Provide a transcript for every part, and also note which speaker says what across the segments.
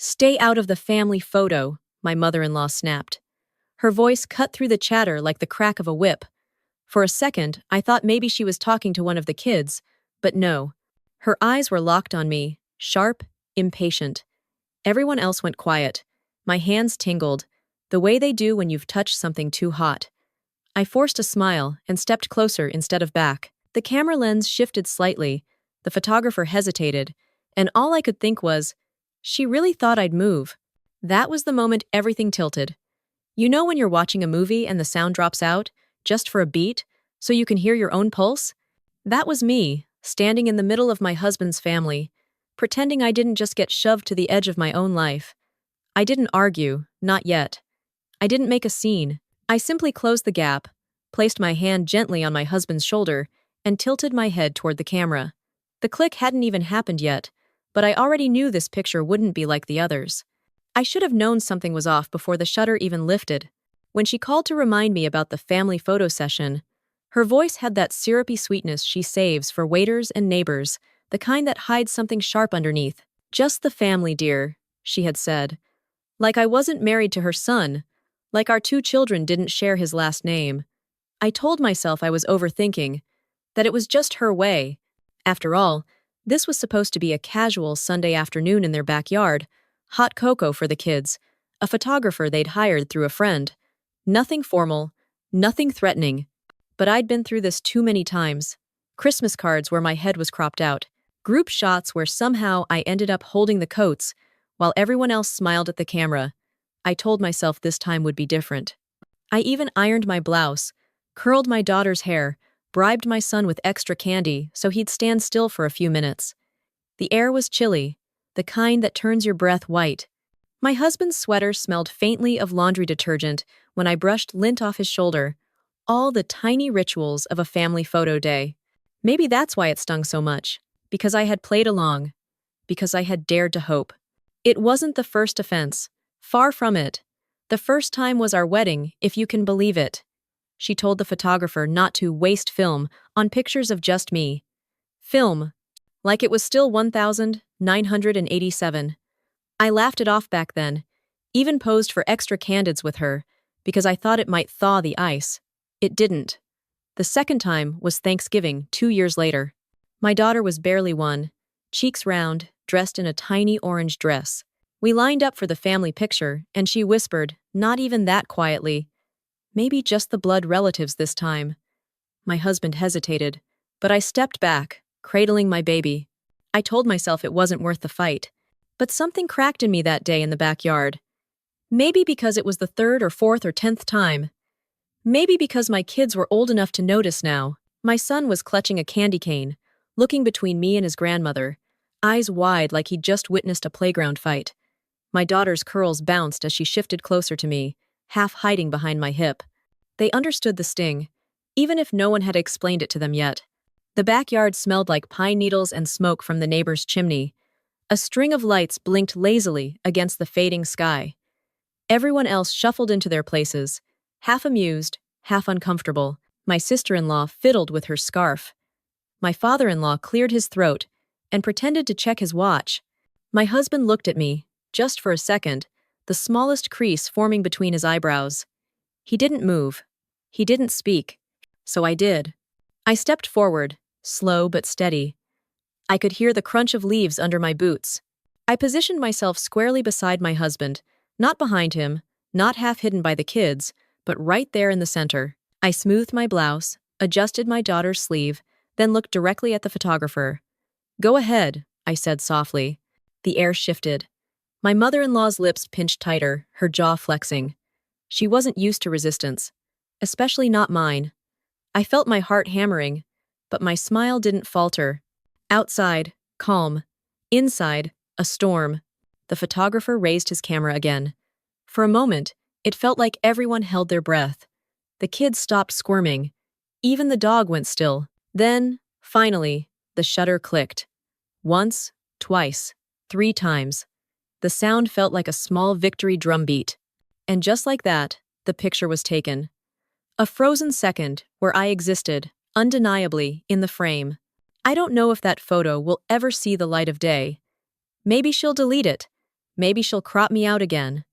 Speaker 1: Stay out of the family photo, my mother-in-law snapped. Her voice cut through the chatter like the crack of a whip. For a second, I thought maybe she was talking to one of the kids, but no. Her eyes were locked on me, sharp, impatient. Everyone else went quiet. My hands tingled, the way they do when you've touched something too hot. I forced a smile and stepped closer instead of back. The camera lens shifted slightly, the photographer hesitated, and all I could think was, she really thought I'd move. That was the moment everything tilted. You know when you're watching a movie and the sound drops out, just for a beat, so you can hear your own pulse? That was me, standing in the middle of my husband's family, pretending I didn't just get shoved to the edge of my own life. I didn't argue, not yet. I didn't make a scene. I simply closed the gap, placed my hand gently on my husband's shoulder, and tilted my head toward the camera. The click hadn't even happened yet, but I already knew this picture wouldn't be like the others. I should have known something was off before the shutter even lifted. When she called to remind me about the family photo session, her voice had that syrupy sweetness she saves for waiters and neighbors, the kind that hides something sharp underneath. "Just the family, dear," she had said. Like I wasn't married to her son, like our 2 children didn't share his last name. I told myself I was overthinking, that it was just her way. After all, this was supposed to be a casual Sunday afternoon in their backyard, hot cocoa for the kids, a photographer they'd hired through a friend. Nothing formal, nothing threatening. But I'd been through this too many times. Christmas cards where my head was cropped out. Group shots where somehow I ended up holding the coats, while everyone else smiled at the camera. I told myself this time would be different. I even ironed my blouse, curled my daughter's hair, bribed my son with extra candy so he'd stand still for a few minutes. The air was chilly, the kind that turns your breath white. My husband's sweater smelled faintly of laundry detergent when I brushed lint off his shoulder. All the tiny rituals of a family photo day. Maybe that's why it stung so much. Because I had played along. Because I had dared to hope. It wasn't the first offense. Far from it. The first time was our wedding, if you can believe it. She told the photographer not to waste film on pictures of just me. Film. Like it was still 1987. I laughed it off back then. Even posed for extra candids with her, because I thought it might thaw the ice. It didn't. The second time was Thanksgiving, 2 years later. My daughter was barely 1, cheeks round, dressed in a tiny orange dress. We lined up for the family picture, and she whispered, not even that quietly, "Maybe just the blood relatives this time." My husband hesitated, but I stepped back, cradling my baby. I told myself it wasn't worth the fight. But something cracked in me that day in the backyard. Maybe because it was the 3rd or 4th or 10th time. Maybe because my kids were old enough to notice now. My son was clutching a candy cane, looking between me and his grandmother, eyes wide like he'd just witnessed a playground fight. My daughter's curls bounced as she shifted closer to me, half hiding behind my hip. They understood the sting, even if no one had explained it to them yet. The backyard smelled like pine needles and smoke from the neighbor's chimney. A string of lights blinked lazily against the fading sky. Everyone else shuffled into their places, half amused, half uncomfortable. My sister-in-law fiddled with her scarf. My father-in-law cleared his throat and pretended to check his watch. My husband looked at me, just for a second, the smallest crease forming between his eyebrows. He didn't move. He didn't speak. So I did. I stepped forward, slow but steady. I could hear the crunch of leaves under my boots. I positioned myself squarely beside my husband, not behind him, not half hidden by the kids, but right there in the center. I smoothed my blouse, adjusted my daughter's sleeve, then looked directly at the photographer. "Go ahead," I said softly. The air shifted. My mother-in-law's lips pinched tighter, her jaw flexing. She wasn't used to resistance, especially not mine. I felt my heart hammering, but my smile didn't falter. Outside, calm. Inside, a storm. The photographer raised his camera again. For a moment, it felt like everyone held their breath. The kids stopped squirming. Even the dog went still. Then, finally, the shutter clicked. Once, twice, 3 times. The sound felt like a small victory drumbeat. And just like that, the picture was taken. A frozen second where I existed, undeniably, in the frame. I don't know if that photo will ever see the light of day. Maybe she'll delete it. Maybe she'll crop me out again.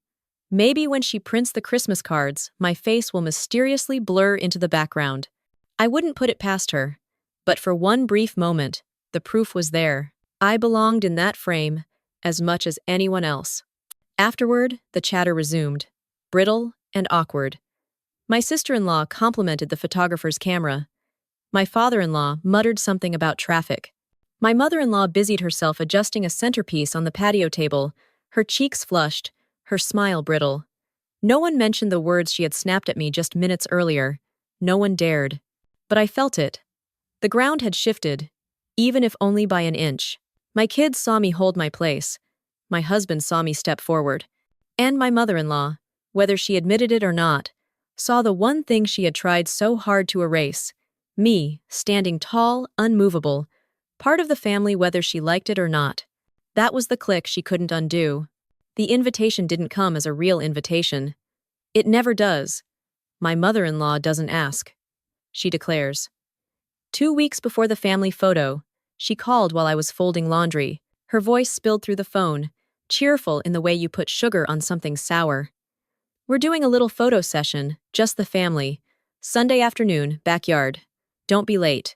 Speaker 1: Maybe when she prints the Christmas cards, my face will mysteriously blur into the background. I wouldn't put it past her. But for one brief moment, the proof was there. I belonged in that frame as much as anyone else. Afterward, the chatter resumed, brittle and awkward. My sister-in-law complimented the photographer's camera. My father-in-law muttered something about traffic. My mother-in-law busied herself adjusting a centerpiece on the patio table, her cheeks flushed, her smile brittle. No one mentioned the words she had snapped at me just minutes earlier. No one dared. But I felt it. The ground had shifted, even if only by an inch. My kids saw me hold my place. My husband saw me step forward. And my mother-in-law, whether she admitted it or not, saw the one thing she had tried so hard to erase. Me, standing tall, unmovable, part of the family whether she liked it or not. That was the click she couldn't undo. The invitation didn't come as a real invitation. It never does. My mother-in-law doesn't ask. She declares. 2 weeks before the family photo, she called while I was folding laundry. Her voice spilled through the phone, cheerful in the way you put sugar on something sour. We're doing a little photo session, just the family. Sunday afternoon, backyard. Don't be late.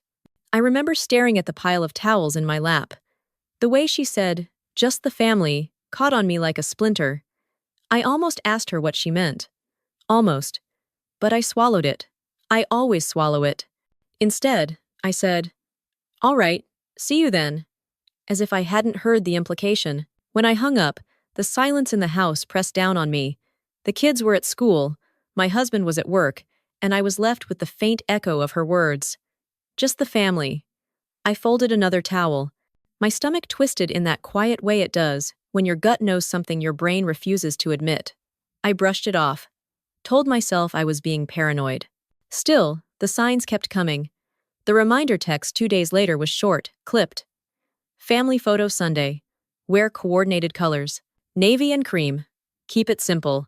Speaker 1: I remember staring at the pile of towels in my lap. The way she said, just the family, caught on me like a splinter. I almost asked her what she meant. Almost. But I swallowed it. I always swallow it. Instead, I said, all right, see you then. As if I hadn't heard the implication. When I hung up, the silence in the house pressed down on me. The kids were at school, my husband was at work, and I was left with the faint echo of her words. Just the family. I folded another towel. My stomach twisted in that quiet way it does when your gut knows something your brain refuses to admit. I brushed it off. Told myself I was being paranoid. Still, the signs kept coming. The reminder text 2 days later was short, clipped. Family photo Sunday. Wear coordinated colors. Navy and cream. Keep it simple.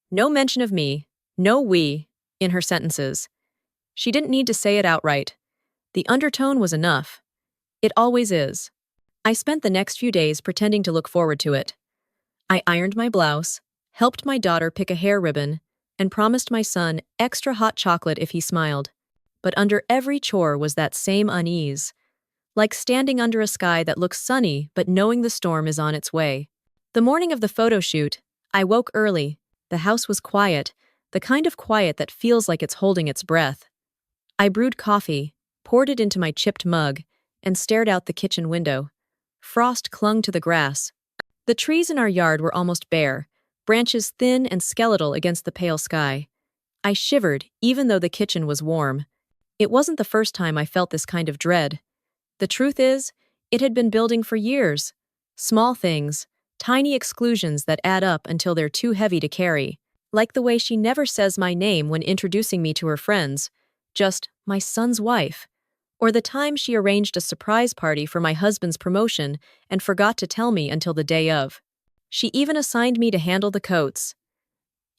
Speaker 1: No mention of me, no we, in her sentences. She didn't need to say it outright. The undertone was enough. It always is. I spent the next few days pretending to look forward to it. I ironed my blouse, helped my daughter pick a hair ribbon, and promised my son extra hot chocolate if he smiled. But under every chore was that same unease. Like standing under a sky that looks sunny but knowing the storm is on its way. The morning of the photo shoot, I woke early. The house was quiet, the kind of quiet that feels like it's holding its breath. I brewed coffee, poured it into my chipped mug, and stared out the kitchen window. Frost clung to the grass. The trees in our yard were almost bare, branches thin and skeletal against the pale sky. I shivered, even though the kitchen was warm. It wasn't the first time I felt this kind of dread. The truth is, it had been building for years. Small things, tiny exclusions that add up until they're too heavy to carry. Like the way she never says my name when introducing me to her friends, just my son's wife. Or the time she arranged a surprise party for my husband's promotion and forgot to tell me until the day of. She even assigned me to handle the coats.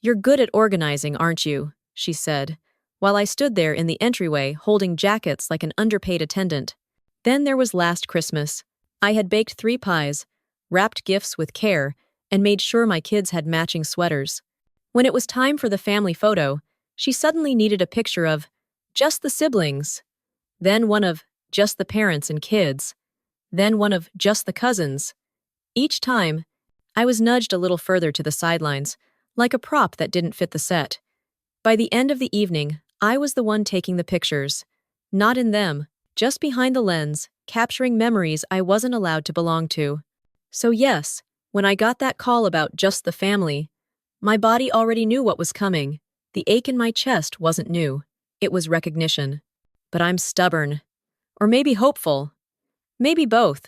Speaker 1: You're good at organizing, aren't you? She said, while I stood there in the entryway holding jackets like an underpaid attendant. Then there was last Christmas. I had baked 3 pies, wrapped gifts with care, and made sure my kids had matching sweaters. When it was time for the family photo, she suddenly needed a picture of just the siblings, then one of just the parents and kids, then one of just the cousins. Each time, I was nudged a little further to the sidelines, like a prop that didn't fit the set. By the end of the evening, I was the one taking the pictures. Not in them, just behind the lens, capturing memories I wasn't allowed to belong to. So yes, when I got that call about just the family, my body already knew what was coming. The ache in my chest wasn't new. It was recognition. But I'm stubborn. Or maybe hopeful. Maybe both.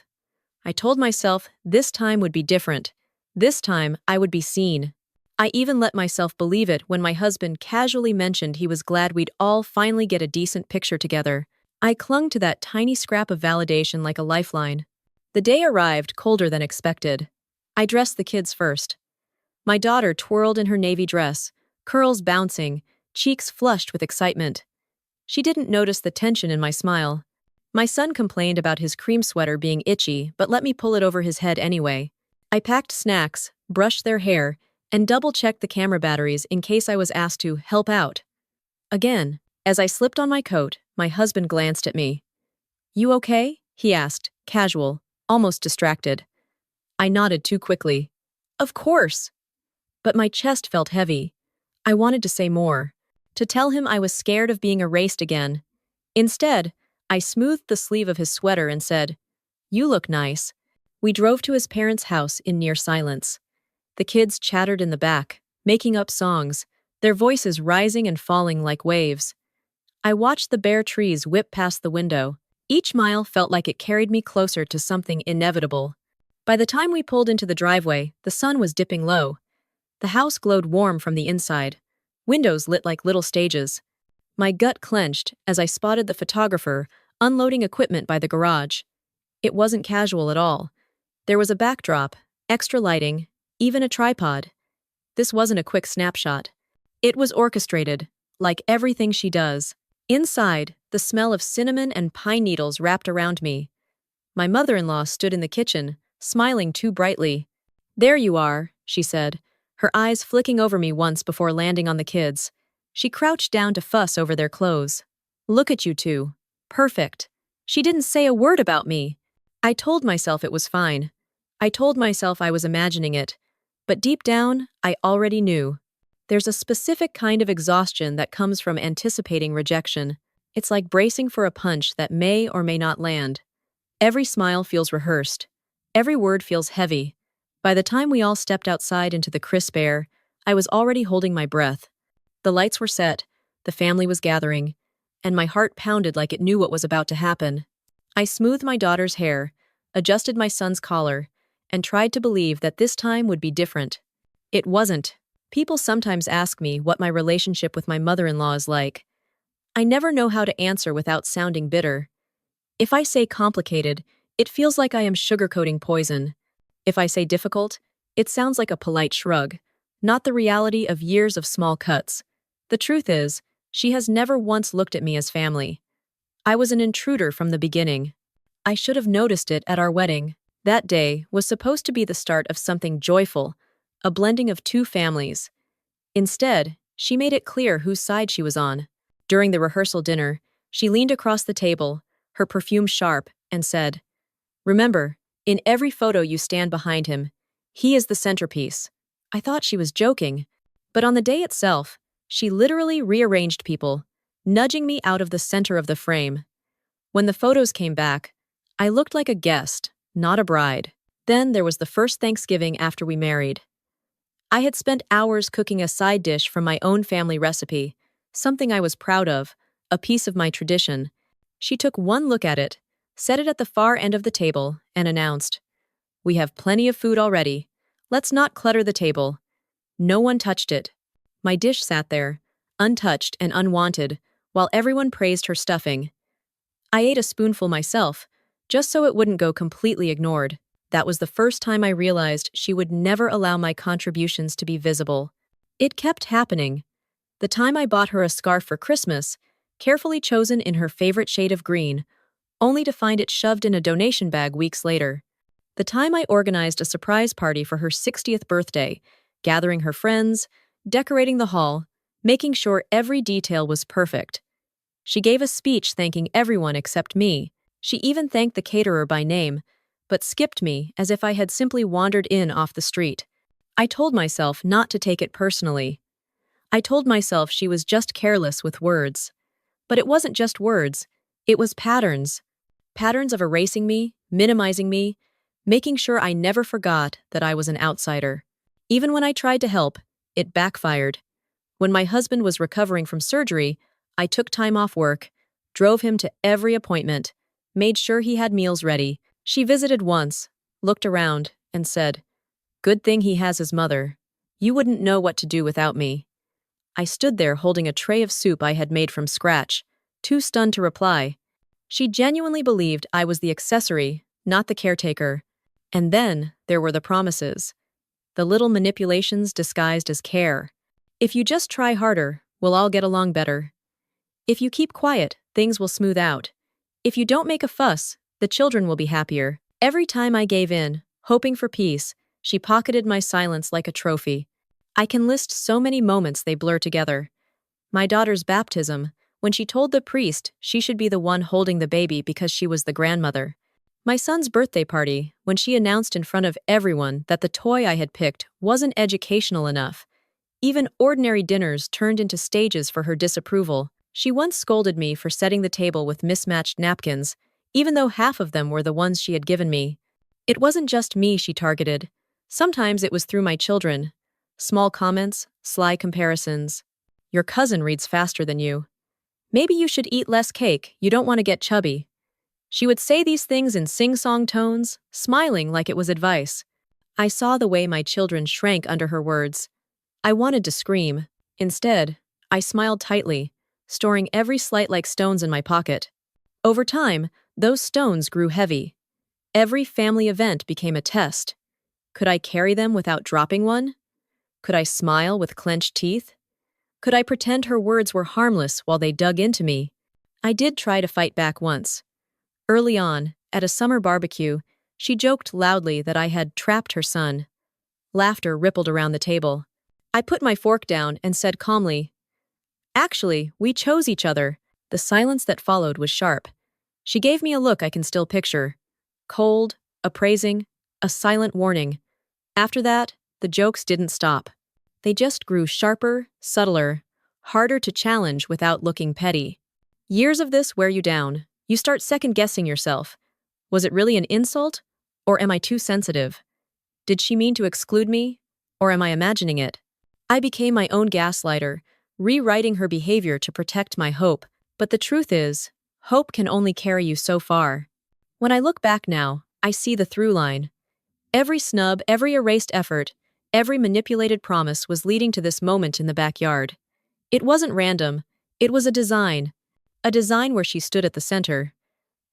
Speaker 1: I told myself this time would be different. This time I would be seen. I even let myself believe it when my husband casually mentioned he was glad we'd all finally get a decent picture together. I clung to that tiny scrap of validation like a lifeline. The day arrived colder than expected. I dressed the kids first. My daughter twirled in her navy dress, curls bouncing, cheeks flushed with excitement. She didn't notice the tension in my smile. My son complained about his cream sweater being itchy, but let me pull it over his head anyway. I packed snacks, brushed their hair, and double-checked the camera batteries in case I was asked to help out. Again, as I slipped on my coat, my husband glanced at me. "You okay?" he asked, casual, almost distracted. I nodded too quickly. "Of course." But my chest felt heavy. I wanted to say more, to tell him I was scared of being erased again. Instead, I smoothed the sleeve of his sweater and said, "You look nice." We drove to his parents' house in near silence. The kids chattered in the back, making up songs, their voices rising and falling like waves. I watched the bare trees whip past the window. Each mile felt like it carried me closer to something inevitable. By the time we pulled into the driveway, the sun was dipping low. The house glowed warm from the inside, windows lit like little stages. My gut clenched as I spotted the photographer unloading equipment by the garage. It wasn't casual at all. There was a backdrop, extra lighting, even a tripod. This wasn't a quick snapshot. It was orchestrated, like everything she does. Inside, the smell of cinnamon and pine needles wrapped around me. My mother-in-law stood in the kitchen, smiling too brightly. "There you are," she said, her eyes flicking over me once before landing on the kids. She crouched down to fuss over their clothes. "Look at you two. Perfect." She didn't say a word about me. I told myself it was fine. I told myself I was imagining it. But deep down, I already knew. There's a specific kind of exhaustion that comes from anticipating rejection. It's like bracing for a punch that may or may not land. Every smile feels rehearsed. Every word feels heavy. By the time we all stepped outside into the crisp air, I was already holding my breath. The lights were set, the family was gathering, and my heart pounded like it knew what was about to happen. I smoothed my daughter's hair, adjusted my son's collar, and tried to believe that this time would be different. It wasn't. People sometimes ask me what my relationship with my mother-in-law is like. I never know how to answer without sounding bitter. If I say complicated, it feels like I am sugarcoating poison. If I say difficult, it sounds like a polite shrug, not the reality of years of small cuts. The truth is, she has never once looked at me as family. I was an intruder from the beginning. I should have noticed it at our wedding. That day was supposed to be the start of something joyful, a blending of two families. Instead, she made it clear whose side she was on. During the rehearsal dinner, she leaned across the table, her perfume sharp, and said, "Remember, in every photo you stand behind him. He is the centerpiece." I thought she was joking, but on the day itself, she literally rearranged people, nudging me out of the center of the frame. When the photos came back, I looked like a guest, not a bride. Then there was the first Thanksgiving after we married. I had spent hours cooking a side dish from my own family recipe, something I was proud of, a piece of my tradition. She took one look at it, set it at the far end of the table, and announced, "We have plenty of food already. Let's not clutter the table." No one touched it. My dish sat there, untouched and unwanted, while everyone praised her stuffing. I ate a spoonful myself, just so it wouldn't go completely ignored. That was the first time I realized she would never allow my contributions to be visible. It kept happening. The time I bought her a scarf for Christmas, carefully chosen in her favorite shade of green, only to find it shoved in a donation bag weeks later. The time I organized a surprise party for her 60th birthday, gathering her friends, decorating the hall, making sure every detail was perfect. She gave a speech thanking everyone except me. She even thanked the caterer by name, but skipped me as if I had simply wandered in off the street. I told myself not to take it personally. I told myself she was just careless with words. But it wasn't just words, it was patterns. Patterns of erasing me, minimizing me, making sure I never forgot that I was an outsider. Even when I tried to help, it backfired. When my husband was recovering from surgery, I took time off work, drove him to every appointment, made sure he had meals ready. She visited once, looked around, and said, "Good thing he has his mother. You wouldn't know what to do without me." I stood there holding a tray of soup I had made from scratch, too stunned to reply. She genuinely believed I was the accessory, not the caretaker. And then there were the promises. The little manipulations disguised as care. If you just try harder, we'll all get along better. If you keep quiet, things will smooth out. If you don't make a fuss, the children will be happier. Every time I gave in, hoping for peace, She pocketed my silence like a trophy. I can list so many moments they blur together. My daughter's baptism, when she told the priest she should be the one holding the baby because she was the grandmother. My son's birthday party, when she announced in front of everyone that the toy I had picked wasn't educational enough. Even ordinary dinners turned into stages for her disapproval. She once scolded me for setting the table with mismatched napkins, even though half of them were the ones she had given me. It wasn't just me she targeted. Sometimes it was through my children. Small comments, sly comparisons. Your cousin reads faster than you. Maybe you should eat less cake, you don't want to get chubby. She would say these things in sing-song tones, smiling like it was advice. I saw the way my children shrank under her words. I wanted to scream. Instead, I smiled tightly, storing every slight like stones in my pocket. Over time, those stones grew heavy. Every family event became a test. Could I carry them without dropping one? Could I smile with clenched teeth? Could I pretend her words were harmless while they dug into me? I did try to fight back once. Early on, at a summer barbecue, she joked loudly that I had trapped her son. Laughter rippled around the table. I put my fork down and said calmly, "Actually, we chose each other." The silence that followed was sharp. She gave me a look I can still picture. Cold, appraising, a silent warning. After that, the jokes didn't stop. They just grew sharper, subtler, harder to challenge without looking petty. Years of this wear you down. You start second-guessing yourself. Was it really an insult? Or am I too sensitive? Did she mean to exclude me? Or am I imagining it? I became my own gaslighter, rewriting her behavior to protect my hope. But the truth is, hope can only carry you so far. When I look back now, I see the through line. Every snub, every erased effort, every manipulated promise was leading to this moment in the backyard. It wasn't random. It was a design. A design where she stood at the center.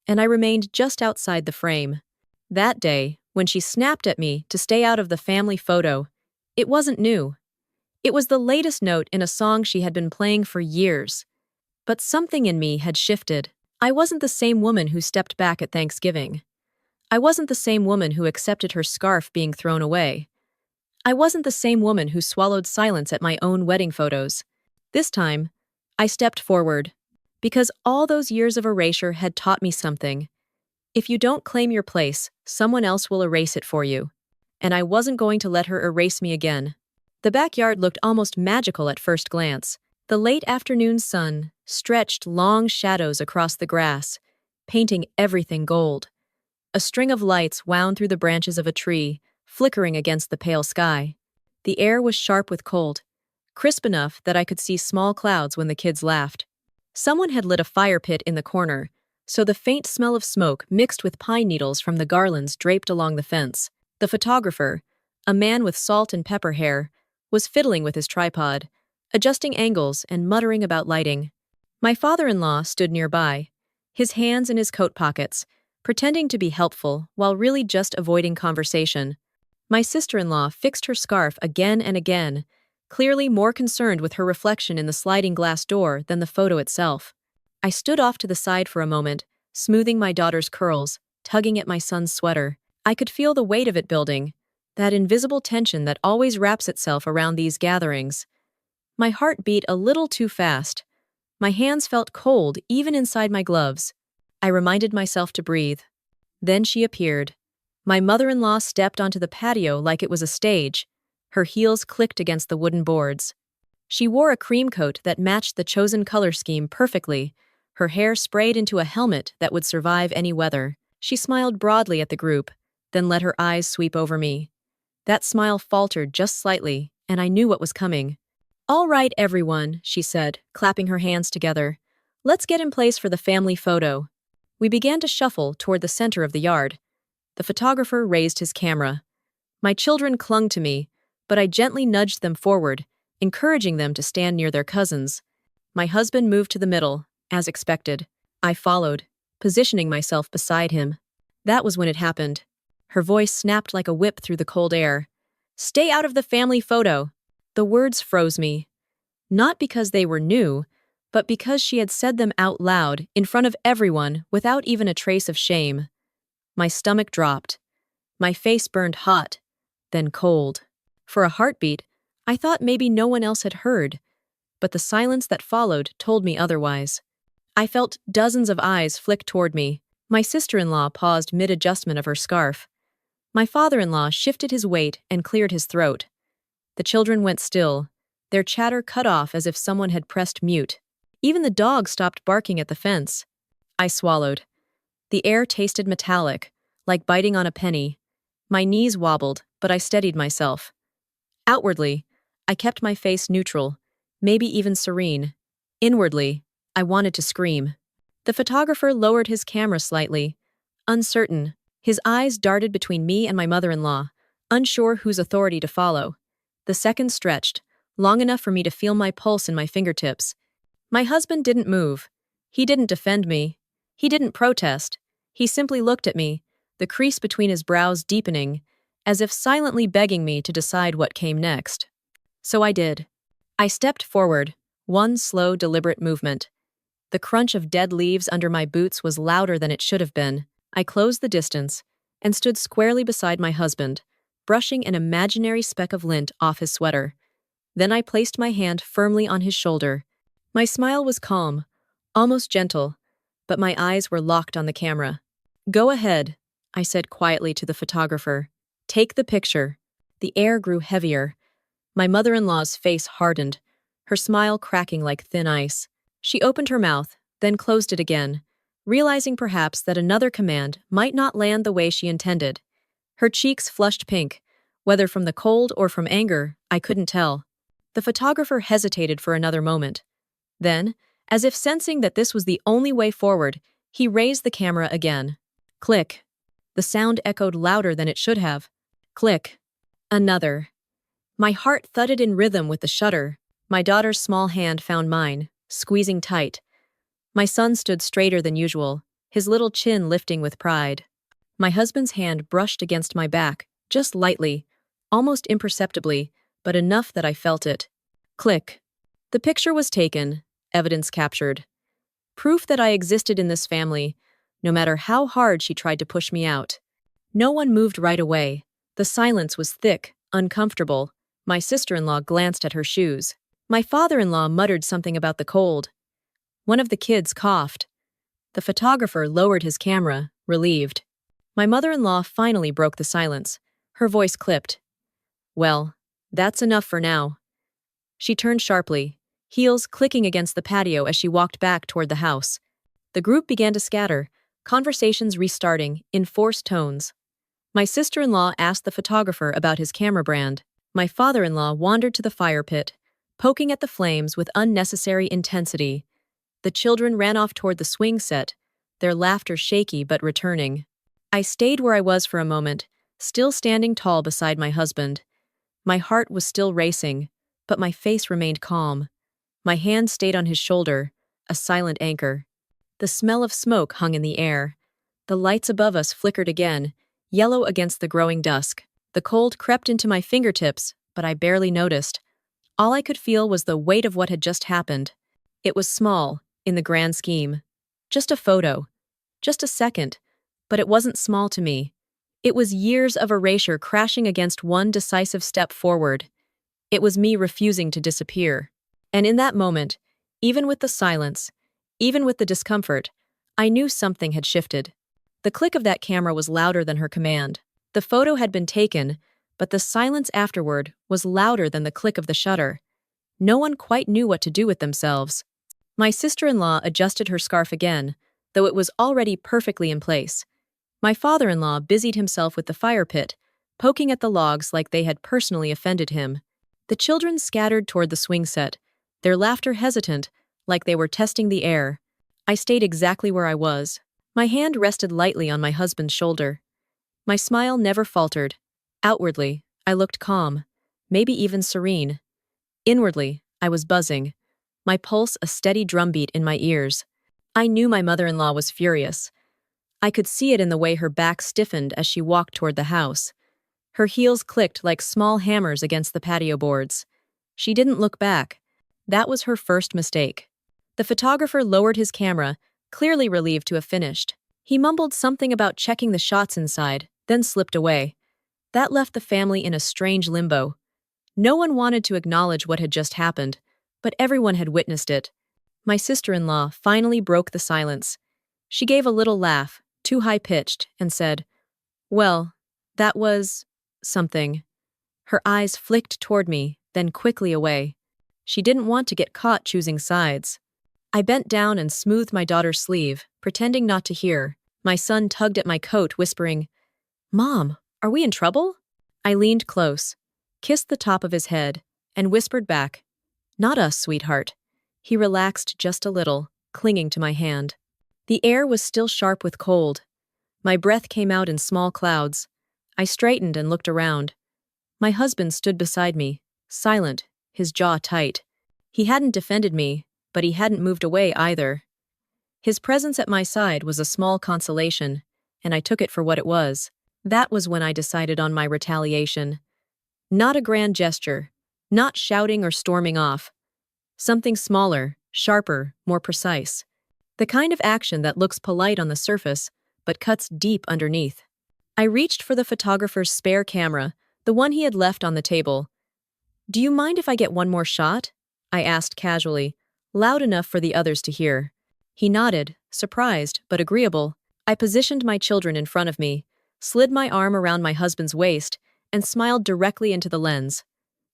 Speaker 1: And I remained just outside the frame. That day, when she snapped at me to stay out of the family photo, it wasn't new. It was the latest note in a song she had been playing for years. But something in me had shifted. I wasn't the same woman who stepped back at Thanksgiving. I wasn't the same woman who accepted her scarf being thrown away. I wasn't the same woman who swallowed silence at my own wedding photos. This time, I stepped forward. Because all those years of erasure had taught me something. If you don't claim your place, someone else will erase it for you. And I wasn't going to let her erase me again. The backyard looked almost magical at first glance. The late afternoon sun stretched long shadows across the grass, painting everything gold. A string of lights wound through the branches of a tree, flickering against the pale sky. The air was sharp with cold, crisp enough that I could see small clouds when the kids laughed. Someone had lit a fire pit in the corner, so the faint smell of smoke mixed with pine needles from the garlands draped along the fence. The photographer, a man with salt and pepper hair, was fiddling with his tripod, adjusting angles and muttering about lighting. My father-in-law stood nearby, his hands in his coat pockets, pretending to be helpful while really just avoiding conversation. My sister-in-law fixed her scarf again and again, clearly more concerned with her reflection in the sliding glass door than the photo itself. I stood off to the side for a moment, smoothing my daughter's curls, tugging at my son's sweater. I could feel the weight of it building, that invisible tension that always wraps itself around these gatherings. My heart beat a little too fast. My hands felt cold even inside my gloves. I reminded myself to breathe. Then she appeared. My mother-in-law stepped onto the patio like it was a stage. Her heels clicked against the wooden boards. She wore a cream coat that matched the chosen color scheme perfectly, her hair sprayed into a helmet that would survive any weather. She smiled broadly at the group, then let her eyes sweep over me. That smile faltered just slightly, and I knew what was coming. "All right, everyone," she said, clapping her hands together. "Let's get in place for the family photo." We began to shuffle toward the center of the yard. The photographer raised his camera. My children clung to me, but I gently nudged them forward, encouraging them to stand near their cousins. My husband moved to the middle, as expected. I followed, positioning myself beside him. That was when it happened. Her voice snapped like a whip through the cold air. "Stay out of the family photo." The words froze me. Not because they were new, but because she had said them out loud, in front of everyone, without even a trace of shame. My stomach dropped. My face burned hot. then cold. For a heartbeat, I thought maybe no one else had heard, but the silence that followed told me otherwise. I felt dozens of eyes flick toward me. My sister-in-law paused mid-adjustment of her scarf. My father-in-law shifted his weight and cleared his throat. The children went still, their chatter cut off as if someone had pressed mute. Even the dog stopped barking at the fence. I swallowed. The air tasted metallic, like biting on a penny. My knees wobbled, but I steadied myself. Outwardly, I kept my face neutral, maybe even serene. Inwardly, I wanted to scream. The photographer lowered his camera slightly. Uncertain, his eyes darted between me and my mother-in-law, unsure whose authority to follow. The seconds stretched, long enough for me to feel my pulse in my fingertips. My husband didn't move. He didn't defend me. He didn't protest. He simply looked at me, the crease between his brows deepening, as if silently begging me to decide what came next. So I did. I stepped forward, one slow, deliberate movement. The crunch of dead leaves under my boots was louder than it should have been. I closed the distance and stood squarely beside my husband, brushing an imaginary speck of lint off his sweater. Then I placed my hand firmly on his shoulder. My smile was calm, almost gentle, but my eyes were locked on the camera. "Go ahead," I said quietly to the photographer. "Take the picture." The air grew heavier. My mother-in-law's face hardened, her smile cracking like thin ice. She opened her mouth, then closed it again, realizing perhaps that another command might not land the way she intended. Her cheeks flushed pink, whether from the cold or from anger, I couldn't tell. The photographer hesitated for another moment. Then, as if sensing that this was the only way forward, he raised the camera again. Click. The sound echoed louder than it should have. Click. Another. My heart thudded in rhythm with the shutter. My daughter's small hand found mine, squeezing tight. My son stood straighter than usual, his little chin lifting with pride. My husband's hand brushed against my back, just lightly, almost imperceptibly, but enough that I felt it. Click. The picture was taken, evidence captured. Proof that I existed in this family, no matter how hard she tried to push me out. No one moved right away. The silence was thick, uncomfortable. My sister-in-law glanced at her shoes. My father-in-law muttered something about the cold. One of the kids coughed. The photographer lowered his camera, relieved. My mother-in-law finally broke the silence. Her voice clipped. "Well, that's enough for now." She turned sharply, heels clicking against the patio as she walked back toward the house. The group began to scatter, conversations restarting, in forced tones. My sister-in-law asked the photographer about his camera brand. My father-in-law wandered to the fire pit, poking at the flames with unnecessary intensity. The children ran off toward the swing set, their laughter shaky but returning. I stayed where I was for a moment, still standing tall beside my husband. My heart was still racing, but my face remained calm. My hand stayed on his shoulder, a silent anchor. The smell of smoke hung in the air. The lights above us flickered again, yellow against the growing dusk. The cold crept into my fingertips, but I barely noticed. All I could feel was the weight of what had just happened. It was small, in the grand scheme. Just a photo. Just a second. But it wasn't small to me. It was years of erasure crashing against one decisive step forward. It was me refusing to disappear. And in that moment, even with the silence, even with the discomfort, I knew something had shifted. The click of that camera was louder than her command. The photo had been taken, but the silence afterward was louder than the click of the shutter. No one quite knew what to do with themselves. My sister-in-law adjusted her scarf again, though it was already perfectly in place. My father-in-law busied himself with the fire pit, poking at the logs like they had personally offended him. The children scattered toward the swing set, their laughter hesitant, like they were testing the air. I stayed exactly where I was. My hand rested lightly on my husband's shoulder. My smile never faltered. Outwardly, I looked calm, maybe even serene. Inwardly, I was buzzing, my pulse a steady drumbeat in my ears. I knew my mother-in-law was furious. I could see it in the way her back stiffened as she walked toward the house. Her heels clicked like small hammers against the patio boards. She didn't look back. That was her first mistake. The photographer lowered his camera, clearly relieved to have finished. He mumbled something about checking the shots inside, then slipped away. That left the family in a strange limbo. No one wanted to acknowledge what had just happened, but everyone had witnessed it. My sister-in-law finally broke the silence. She gave a little laugh, too high-pitched, and said, "Well, that was something." Her eyes flicked toward me, then quickly away. She didn't want to get caught choosing sides. I bent down and smoothed my daughter's sleeve, pretending not to hear. My son tugged at my coat, whispering, "Mom, are we in trouble?" I leaned close, kissed the top of his head, and whispered back, "Not us, sweetheart." He relaxed just a little, clinging to my hand. The air was still sharp with cold. My breath came out in small clouds. I straightened and looked around. My husband stood beside me, silent, his jaw tight. He hadn't defended me, but he hadn't moved away either. His presence at my side was a small consolation, and I took it for what it was. That was when I decided on my retaliation. Not a grand gesture, not shouting or storming off. Something smaller, sharper, more precise. The kind of action that looks polite on the surface, but cuts deep underneath. I reached for the photographer's spare camera, the one he had left on the table. "Do you mind if I get one more shot?" I asked casually, loud enough for the others to hear. He nodded, surprised but agreeable. I positioned my children in front of me, slid my arm around my husband's waist, and smiled directly into the lens.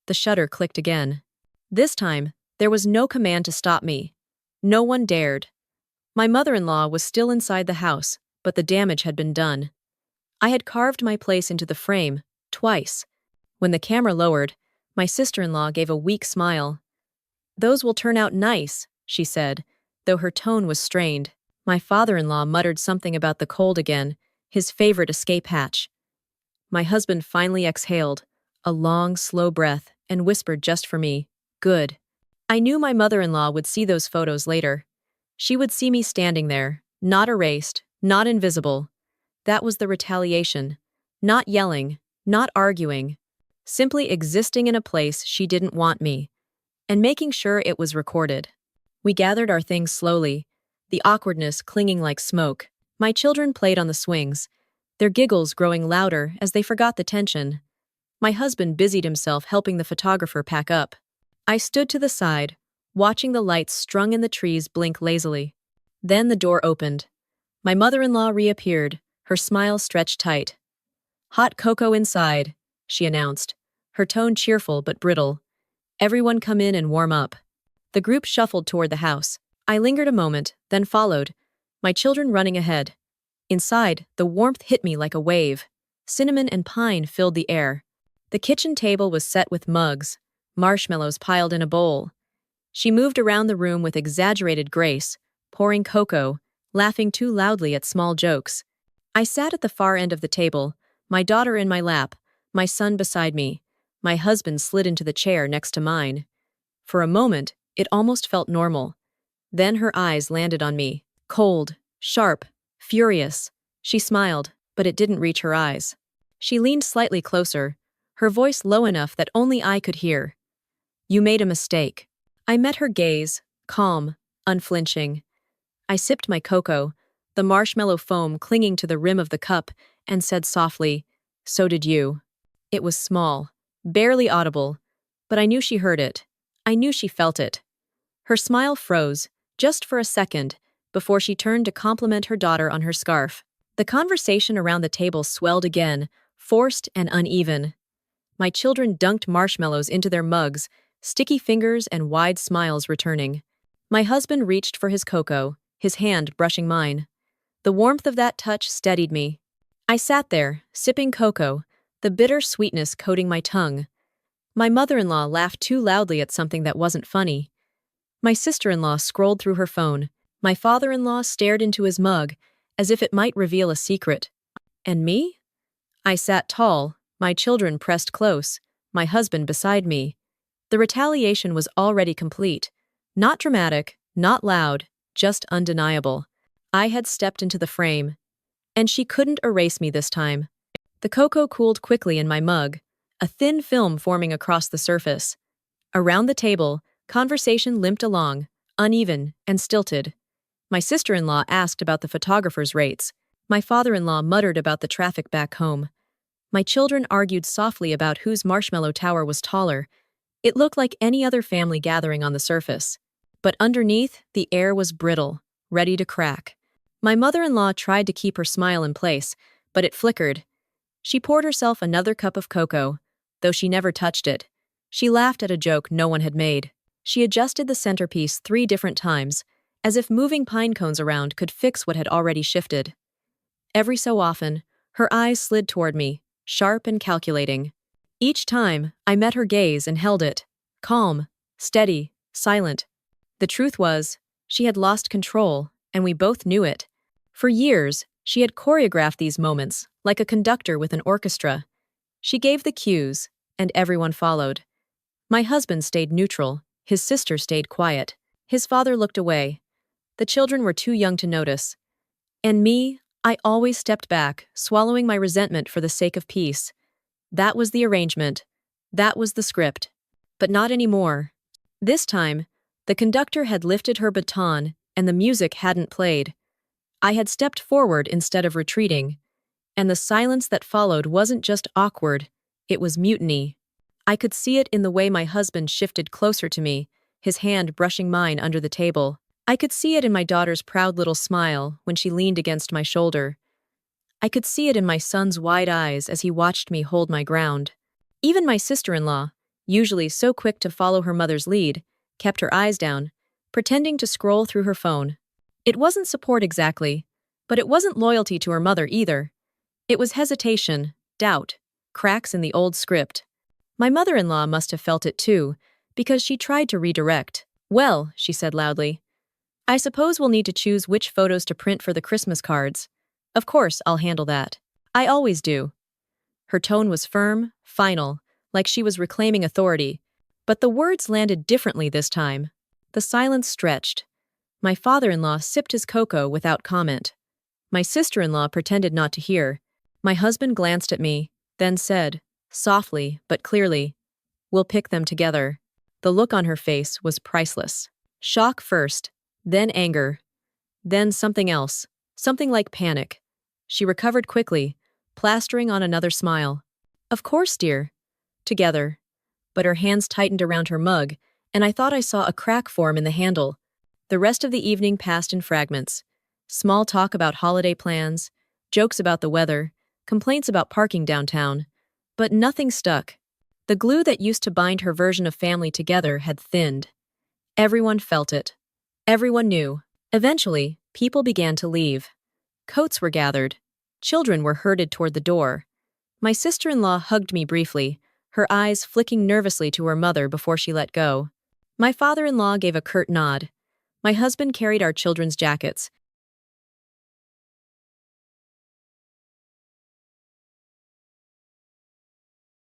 Speaker 1: The shutter clicked again. This time, there was no command to stop me. No one dared. My mother-in-law was still inside the house, but the damage had been done. I had carved my place into the frame, twice. When the camera lowered, my sister-in-law gave a weak smile. "Those will turn out nice," she said, though her tone was strained. My father-in-law muttered something about the cold again, his favorite escape hatch. My husband finally exhaled, a long, slow breath, and whispered just for me, "Good." I knew my mother-in-law would see those photos later. She would see me standing there, not erased, not invisible. That was the retaliation. Not yelling, not arguing. Simply existing in a place she didn't want me, and making sure it was recorded. We gathered our things slowly, the awkwardness clinging like smoke. My children played on the swings, their giggles growing louder as they forgot the tension. My husband busied himself helping the photographer pack up. I stood to the side, watching the lights strung in the trees blink lazily. Then the door opened. My mother-in-law reappeared, her smile stretched tight. "Hot cocoa inside," she announced, her tone cheerful but brittle. "Everyone come in and warm up." The group shuffled toward the house. I lingered a moment, then followed, my children running ahead. Inside, the warmth hit me like a wave. Cinnamon and pine filled the air. The kitchen table was set with mugs, marshmallows piled in a bowl. She moved around the room with exaggerated grace, pouring cocoa, laughing too loudly at small jokes. I sat at the far end of the table, my daughter in my lap, my son beside me. My husband slid into the chair next to mine. For a moment, it almost felt normal. Then her eyes landed on me, cold, sharp, furious. She smiled, but it didn't reach her eyes. She leaned slightly closer, her voice low enough that only I could hear. "You made a mistake." I met her gaze, calm, unflinching. I sipped my cocoa, the marshmallow foam clinging to the rim of the cup, and said softly, "So did you." It was small, barely audible, but I knew she heard it. I knew she felt it. Her smile froze, just for a second, before she turned to compliment her daughter on her scarf. The conversation around the table swelled again, forced and uneven. My children dunked marshmallows into their mugs, sticky fingers and wide smiles returning. My husband reached for his cocoa, his hand brushing mine. The warmth of that touch steadied me. I sat there, sipping cocoa, the bitter sweetness coating my tongue. My mother-in-law laughed too loudly at something that wasn't funny. My sister-in-law scrolled through her phone. My father-in-law stared into his mug, as if it might reveal a secret. And me? I sat tall, my children pressed close, my husband beside me. The retaliation was already complete. Not dramatic, not loud, just undeniable. I had stepped into the frame. And she couldn't erase me this time. The cocoa cooled quickly in my mug, a thin film forming across the surface. Around the table, conversation limped along, uneven and stilted. My sister-in-law asked about the photographer's rates. My father-in-law muttered about the traffic back home. My children argued softly about whose marshmallow tower was taller. It looked like any other family gathering on the surface. But underneath, the air was brittle, ready to crack. My mother-in-law tried to keep her smile in place, but it flickered. She poured herself another cup of cocoa, though she never touched it. She laughed at a joke no one had made. She adjusted the centerpiece 3 different times, as if moving pine cones around could fix what had already shifted. Every so often, her eyes slid toward me, sharp and calculating. Each time, I met her gaze and held it, calm, steady, silent. The truth was, she had lost control, and we both knew it. For years, she had choreographed these moments, like a conductor with an orchestra. She gave the cues, and everyone followed. My husband stayed neutral, his sister stayed quiet. His father looked away. The children were too young to notice. And me, I always stepped back, swallowing my resentment for the sake of peace. That was the arrangement. That was the script. But not anymore. This time, the conductor had lifted her baton, and the music hadn't played. I had stepped forward instead of retreating. And the silence that followed wasn't just awkward, it was mutiny. I could see it in the way my husband shifted closer to me, his hand brushing mine under the table. I could see it in my daughter's proud little smile when she leaned against my shoulder. I could see it in my son's wide eyes as he watched me hold my ground. Even my sister-in-law, usually so quick to follow her mother's lead, kept her eyes down, pretending to scroll through her phone. It wasn't support exactly, but it wasn't loyalty to her mother either. It was hesitation, doubt, cracks in the old script. My mother-in-law must have felt it too, because she tried to redirect. "Well," she said loudly, "I suppose we'll need to choose which photos to print for the Christmas cards. Of course, I'll handle that. I always do." Her tone was firm, final, like she was reclaiming authority. But the words landed differently this time. The silence stretched. My father-in-law sipped his cocoa without comment. My sister-in-law pretended not to hear. My husband glanced at me, then said, softly but clearly, "We'll pick them together." The look on her face was priceless. Shock first, then anger, then something else, something like panic. She recovered quickly, plastering on another smile. "Of course, dear. Together." But her hands tightened around her mug, and I thought I saw a crack form in the handle. The rest of the evening passed in fragments. Small talk about holiday plans, jokes about the weather, complaints about parking downtown. But nothing stuck. The glue that used to bind her version of family together had thinned. Everyone felt it. Everyone knew. Eventually, people began to leave. Coats were gathered. Children were herded toward the door. My sister-in-law hugged me briefly, her eyes flicking nervously to her mother before she let go. My father-in-law gave a curt nod. My husband carried our children's jackets,